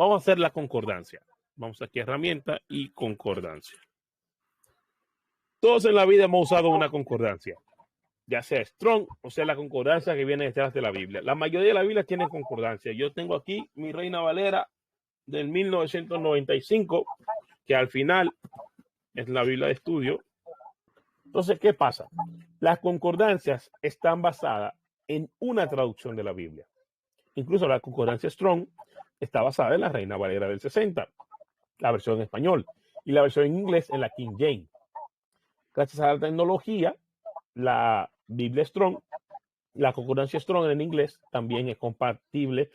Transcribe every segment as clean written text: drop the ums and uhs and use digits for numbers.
Vamos a hacer la concordancia. Vamos aquí a herramienta y concordancia. Todos en la vida hemos usado una concordancia, ya sea Strong o sea la concordancia que viene detrás de la Biblia. La mayoría de las Biblias tienen concordancia. Yo tengo aquí mi Reina Valera del 1995, que al final es la Biblia de estudio. Entonces, ¿qué pasa? Las concordancias están basadas en una traducción de la Biblia. Incluso la concordancia Strong está basada en la Reina Valera del 60, la versión en español, y la versión en inglés en la King James. Gracias a la tecnología, la Biblia Strong, la concordancia Strong en inglés también es compatible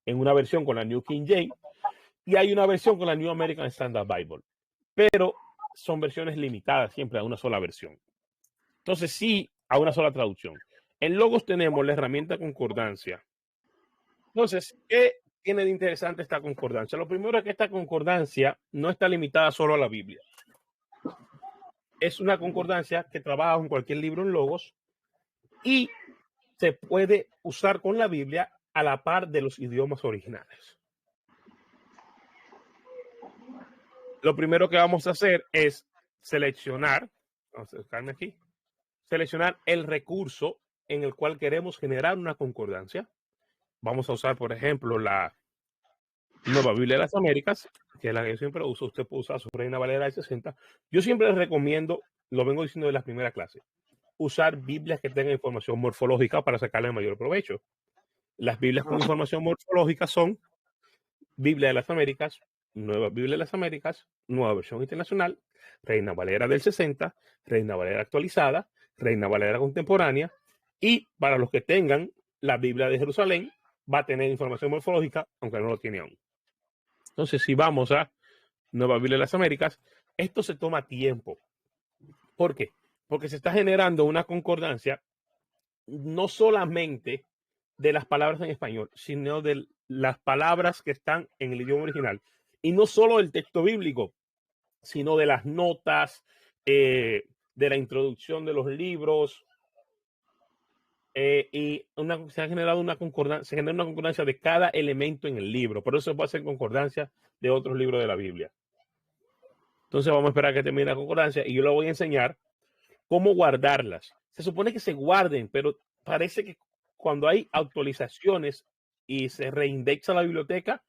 en una versión con la New King James y hay una versión con la New American Standard Bible, pero son versiones limitadas siempre a una sola versión. Entonces sí, a una sola traducción. En Logos tenemos la herramienta concordancia. Entonces, ¿qué tiene de interesante esta concordancia? Lo primero es que esta concordancia no está limitada solo a la Biblia. Es una concordancia que trabaja con cualquier libro en Logos y se puede usar con la Biblia a la par de los idiomas originales. Lo primero que vamos a hacer es seleccionar, vamos a buscarme aquí, seleccionar el recurso en el cual queremos generar una concordancia. Vamos a usar, por ejemplo, la Nueva Biblia de las Américas, que es la que yo siempre uso. Usted puede usar su Reina Valera del 60. Yo siempre les recomiendo, lo vengo diciendo de la primera clase, usar Biblias que tengan información morfológica para sacarle mayor provecho. Las Biblias con información morfológica son Biblia de las Américas, Nueva Biblia de las Américas, Nueva Versión Internacional, Reina Valera del 60, Reina Valera actualizada, Reina Valera contemporánea, y para los que tengan la Biblia de Jerusalén, va a tener información morfológica, aunque no lo tiene aún. Entonces, si vamos a Nueva Biblia de las Américas, esto se toma tiempo. ¿Por qué? Porque se está generando una concordancia no solamente de las palabras en español, sino de las palabras que están en el idioma original. Y no solo del texto bíblico, sino de las notas, de la introducción de los libros. Y se ha generado una concordancia, se genera una concordancia de cada elemento en el libro. Por eso se puede hacer concordancia de otros libros de la Biblia. Entonces vamos a esperar a que termine la concordancia y yo le voy a enseñar cómo guardarlas. Se supone que se guarden, pero parece que cuando hay actualizaciones y se reindexa la biblioteca,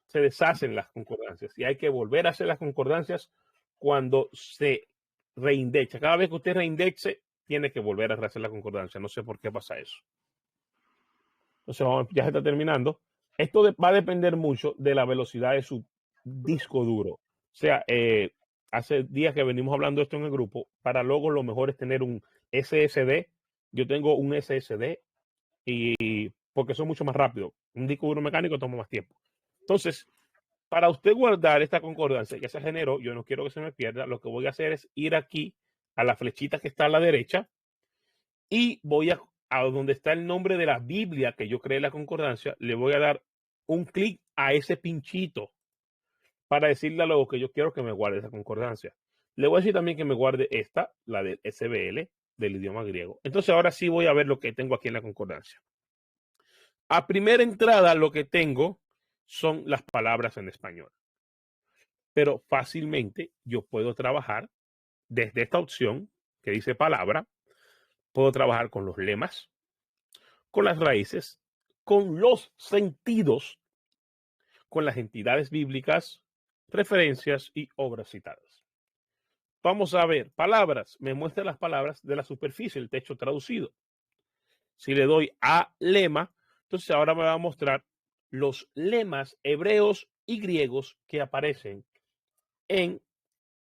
se deshacen las concordancias y hay que volver a hacer las concordancias cuando se reindexa. Cada vez que usted reindexe, tiene que volver a hacer la concordancia. No sé por qué pasa eso. Entonces, ya se está terminando. Esto va a depender mucho de la velocidad de su disco duro. O sea, hace días que venimos hablando de esto en el grupo. Para luego lo mejor es tener un SSD. Yo tengo un SSD y porque son mucho más rápido. Un disco duro mecánico toma más tiempo. Entonces, para usted guardar esta concordancia que se generó, yo no quiero que se me pierda. Lo que voy a hacer es ir aquí a la flechita que está a la derecha y voy a donde está el nombre de la Biblia que yo creé la concordancia, le voy a dar un clic a ese pinchito para decirle a luego que yo quiero que me guarde esa concordancia. Le voy a decir también que me guarde esta, la del SBL, del idioma griego. Entonces ahora sí voy a ver lo que tengo aquí en la concordancia. A primera entrada lo que tengo son las palabras en español. Pero fácilmente yo puedo trabajar desde esta opción que dice palabra. Puedo trabajar con los lemas, con las raíces, con los sentidos, con las entidades bíblicas, referencias y obras citadas. Vamos a ver palabras. Me muestra las palabras de la superficie, el texto traducido. Si le doy a lema, entonces ahora me va a mostrar los lemas hebreos y griegos que aparecen en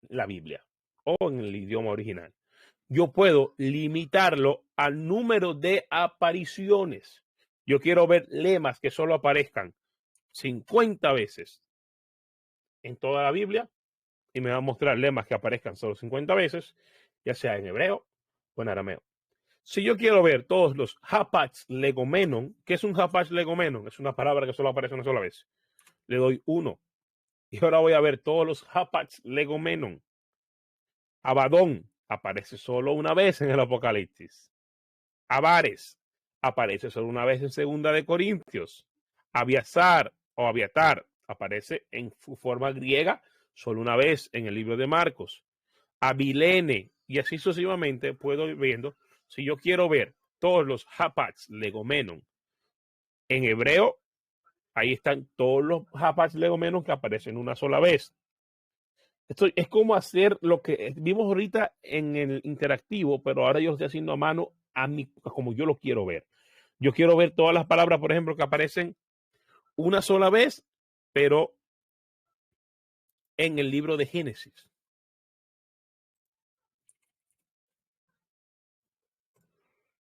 la Biblia o en el idioma original. Yo puedo limitarlo al número de apariciones. Yo quiero ver lemas que solo aparezcan 50 veces en toda la Biblia y me va a mostrar lemas que aparezcan solo 50 veces, ya sea en hebreo o en arameo. Si yo quiero ver todos los hapach legomenon, ¿qué es un hapach legomenon? Es una palabra que solo aparece una sola vez. Le doy 1. Y ahora voy a ver todos los hapach legomenon. Abadón aparece solo una vez en el Apocalipsis. Avares aparece solo una vez en Segunda de Corintios. Abiasar o Abiatar aparece en forma griega solo una vez en el libro de Marcos. Abilene, y así sucesivamente puedo ir viendo. Si yo quiero ver todos los hapats legomenon en hebreo, ahí están todos los hapats legomenon que aparecen una sola vez. Esto es como hacer lo que vimos ahorita en el interactivo, pero ahora yo lo estoy haciendo a mano como yo lo quiero ver. Yo quiero ver todas las palabras, por ejemplo, que aparecen una sola vez, pero en el libro de Génesis.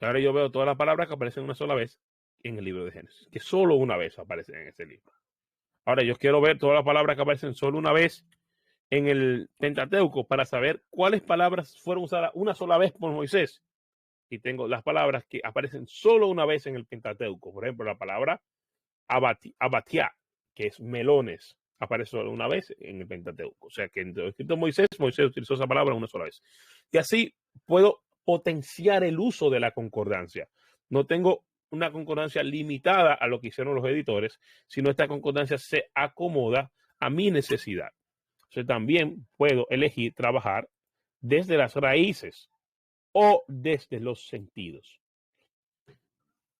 Ahora yo veo todas las palabras que aparecen una sola vez en el libro de Génesis, que solo una vez aparecen en ese libro. Ahora yo quiero ver todas las palabras que aparecen solo una vez en el Pentateuco para saber cuáles palabras fueron usadas una sola vez por Moisés. Y tengo las palabras que aparecen solo una vez en el Pentateuco. Por ejemplo, la palabra abatia, que es melones, aparece solo una vez en el Pentateuco. O sea que en el escrito de Moisés utilizó esa palabra una sola vez. Y así puedo potenciar el uso de la concordancia. No tengo una concordancia limitada a lo que hicieron los editores, sino esta concordancia se acomoda a mi necesidad. O sea, también puedo elegir trabajar desde las raíces o desde los sentidos.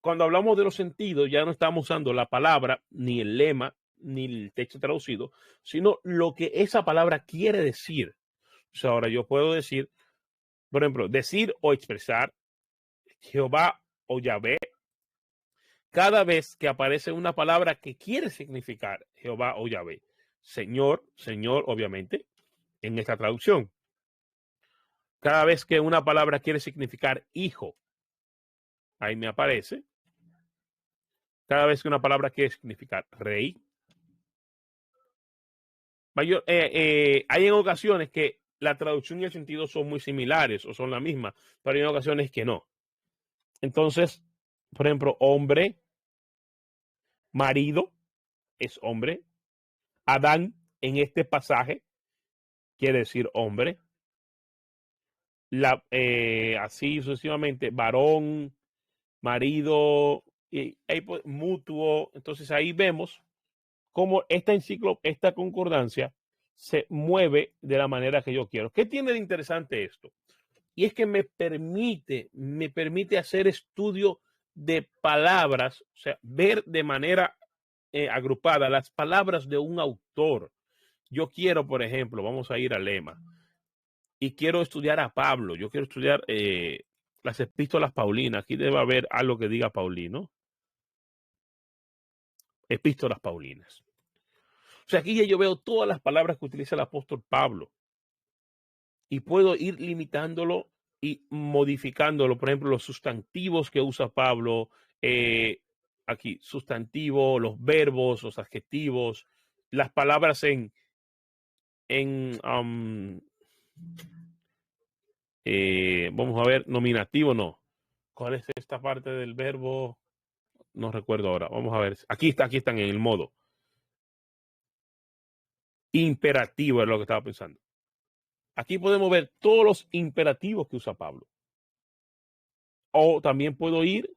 Cuando hablamos de los sentidos, ya no estamos usando la palabra, ni el lema, ni el texto traducido, sino lo que esa palabra quiere decir. O sea, ahora yo puedo decir, por ejemplo, decir o expresar Jehová o Yahvé cada vez que aparece una palabra que quiere significar Jehová o Yahvé. Señor, Señor, obviamente, en esta traducción. Cada vez que una palabra quiere significar hijo, ahí me aparece. Cada vez que una palabra quiere significar rey. Hay en ocasiones que la traducción y el sentido son muy similares o son la misma, pero hay en ocasiones que no. Entonces, por ejemplo, hombre, marido es hombre. Adán en este pasaje quiere decir hombre. Así sucesivamente, varón, marido, y mutuo. Entonces ahí vemos cómo esta concordancia se mueve de la manera que yo quiero. ¿Qué tiene de interesante esto? Y es que me permite hacer estudio de palabras, o sea, ver de manera agrupada las palabras de un autor. Yo quiero, por ejemplo, vamos a ir al lema, y quiero estudiar a Pablo. Yo quiero estudiar las epístolas paulinas. Aquí debe haber algo que diga Paulino. Epístolas paulinas. O sea, aquí ya yo veo todas las palabras que utiliza el apóstol Pablo y puedo ir limitándolo y modificándolo. Por ejemplo, los sustantivos que usa Pablo, aquí, sustantivo, los verbos, los adjetivos, las palabras vamos a ver, nominativo no. ¿Cuál es esta parte del verbo? No recuerdo ahora. Aquí están en el modo. Imperativo es lo que estaba pensando. Aquí podemos ver todos los imperativos que usa Pablo. O también puedo ir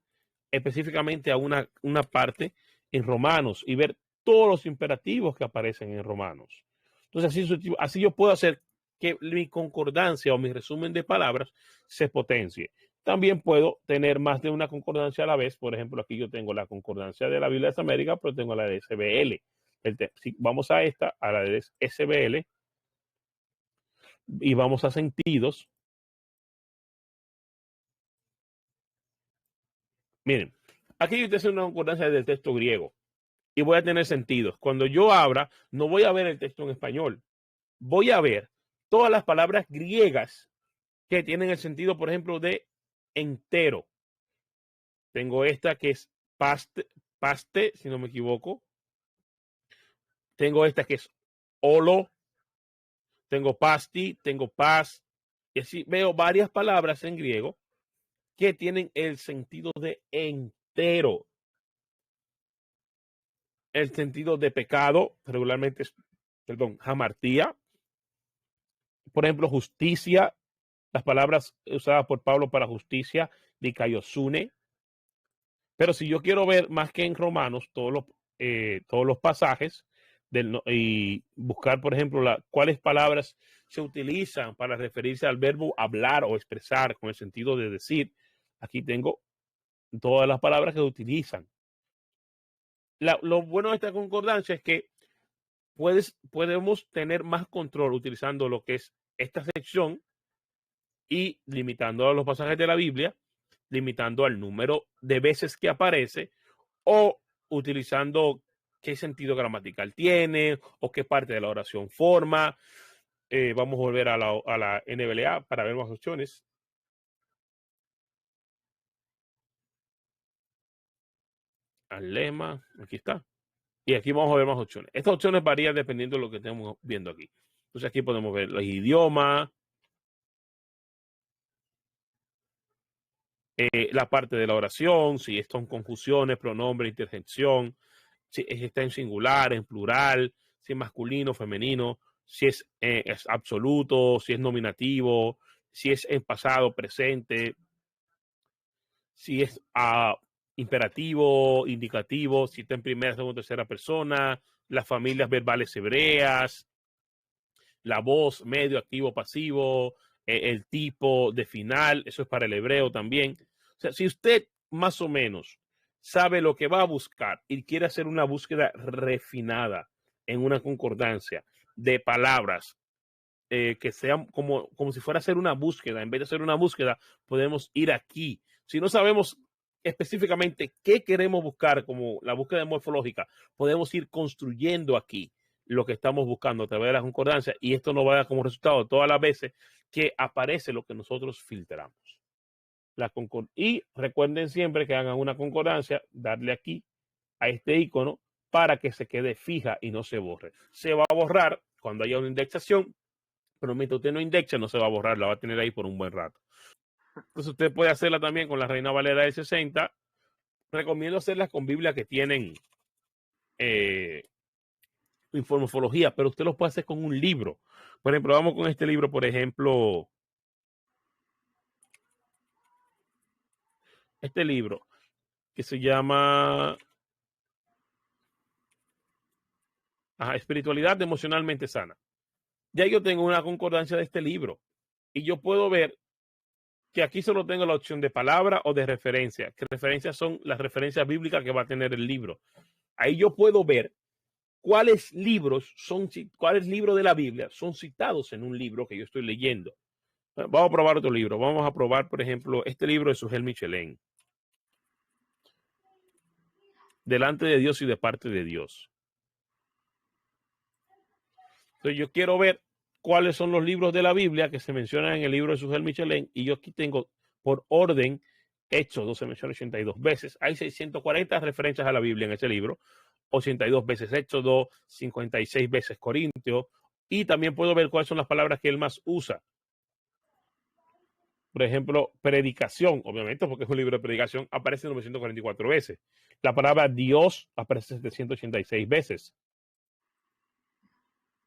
específicamente a una parte en Romanos y ver todos los imperativos que aparecen en Romanos. Entonces, así yo puedo hacer que mi concordancia o mi resumen de palabras se potencie. También puedo tener más de una concordancia a la vez. Por ejemplo, aquí yo tengo la concordancia de la Biblia de las Américas, pero tengo la de SBL. Si vamos a la de SBL, y vamos a sentidos. Miren, aquí yo estoy haciendo una concordancia del texto griego y voy a tener sentidos. Cuando yo abra, no voy a ver el texto en español. Voy a ver todas las palabras griegas que tienen el sentido, por ejemplo, de entero. Tengo esta que es paste, si no me equivoco. Tengo esta que es olo. Tengo pasti, tengo paz. Y así veo varias palabras en griego que tienen el sentido de entero. El sentido de pecado, regularmente es, hamartía. Por ejemplo, justicia. Las palabras usadas por Pablo para justicia, dikaiosune. Pero si yo quiero ver más que en Romanos todos los pasajes y buscar, por ejemplo, cuáles palabras se utilizan para referirse al verbo hablar o expresar con el sentido de decir. Aquí tengo todas las palabras que se utilizan. Lo bueno de esta concordancia es que podemos tener más control utilizando lo que es esta sección y limitando a los pasajes de la Biblia, limitando al número de veces que aparece o utilizando qué sentido gramatical tiene o qué parte de la oración forma. Vamos a volver a la NBLA para ver más opciones. Al lema, aquí está. Y aquí vamos a ver más opciones. Estas opciones varían dependiendo de lo que estemos viendo aquí. Entonces aquí podemos ver los idiomas, la parte de la oración, si son conjunciones, pronombre, interjección, si está en singular, en plural, si es masculino, femenino, si es absoluto, si es nominativo, si es en pasado, presente, si es imperativo, indicativo, si está en primera, segunda, tercera persona, las familias verbales hebreas, la voz, medio, activo, pasivo, el tipo de final, eso es para el hebreo también. O sea, si usted más o menos sabe lo que va a buscar y quiere hacer una búsqueda refinada en una concordancia de palabras que sean como si fuera a hacer una búsqueda, en vez de hacer una búsqueda, podemos ir aquí. Si no sabemos específicamente qué queremos buscar como la búsqueda morfológica, podemos ir construyendo aquí lo que estamos buscando a través de la concordancia y esto nos va a dar como resultado todas las veces que aparece lo que nosotros filtramos. Y recuerden siempre que hagan una concordancia, darle aquí a este icono para que se quede fija y no se borre. Se va a borrar cuando haya una indexación, pero mientras usted no indexa no se va a borrar, la va a tener ahí por un buen rato. Entonces usted puede hacerla también con la Reina Valera del 60. Recomiendo hacerlas con Biblia que tienen morfología, pero usted lo puede hacer con un libro. Por ejemplo, vamos con este libro, por ejemplo, este libro que se llama Espiritualidad Emocionalmente Sana. Ya yo tengo una concordancia de este libro y yo puedo ver que aquí solo tengo la opción de palabra o de referencia, que referencias son las referencias bíblicas que va a tener el libro. Ahí yo puedo ver cuáles libros de la Biblia son citados en un libro que yo estoy leyendo. Vamos a probar otro libro. Vamos a probar, por ejemplo, este libro de Sugel Michelén. Delante de Dios y de parte de Dios. Entonces yo quiero ver cuáles son los libros de la Biblia que se mencionan en el libro de Sugel Michelén y yo aquí tengo por orden Hechos 12 menciona 82 veces. Hay 640 referencias a la Biblia en ese libro. 82 veces Éxodo, 56 veces Corintios. Y también puedo ver cuáles son las palabras que él más usa. Por ejemplo, predicación, obviamente, porque es un libro de predicación, aparece 944 veces. La palabra Dios aparece 786 veces.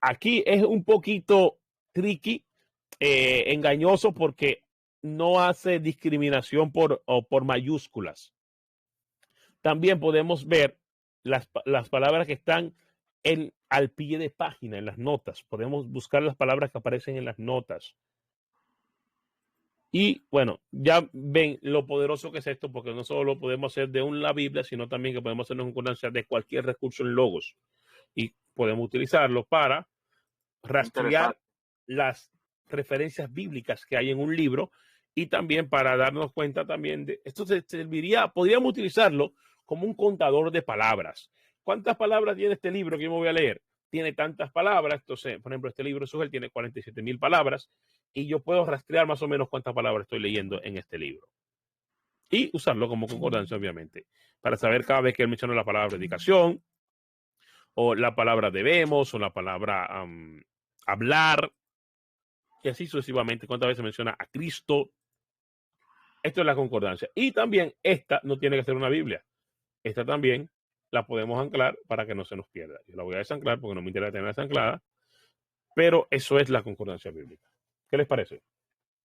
Aquí es un poquito tricky, engañoso, porque no hace discriminación por mayúsculas. También podemos ver las palabras que están al pie de página, en las notas. Podemos buscar las palabras que aparecen en las notas. Y bueno, ya ven lo poderoso que es esto, porque no solo lo podemos hacer de la Biblia, sino también que podemos hacer una concordancia de cualquier recurso en Logos. Y podemos utilizarlo para rastrear las referencias bíblicas que hay en un libro y también para darnos cuenta también de esto. Podríamos utilizarlo como un contador de palabras. ¿Cuántas palabras tiene este libro que yo me voy a leer? Tiene tantas palabras. Entonces, por ejemplo, este libro de Sugel tiene 47,000 palabras y yo puedo rastrear más o menos cuántas palabras estoy leyendo en este libro y usarlo como concordancia, obviamente, para saber cada vez que él menciona la palabra predicación o la palabra debemos o la palabra hablar y así sucesivamente, cuántas veces menciona a Cristo. Esto es la concordancia. Y también esta no tiene que ser una Biblia. Esta también la podemos anclar para que no se nos pierda. Yo la voy a desanclar porque no me interesa tenerla desanclada, pero eso es la concordancia bíblica. ¿Qué les parece?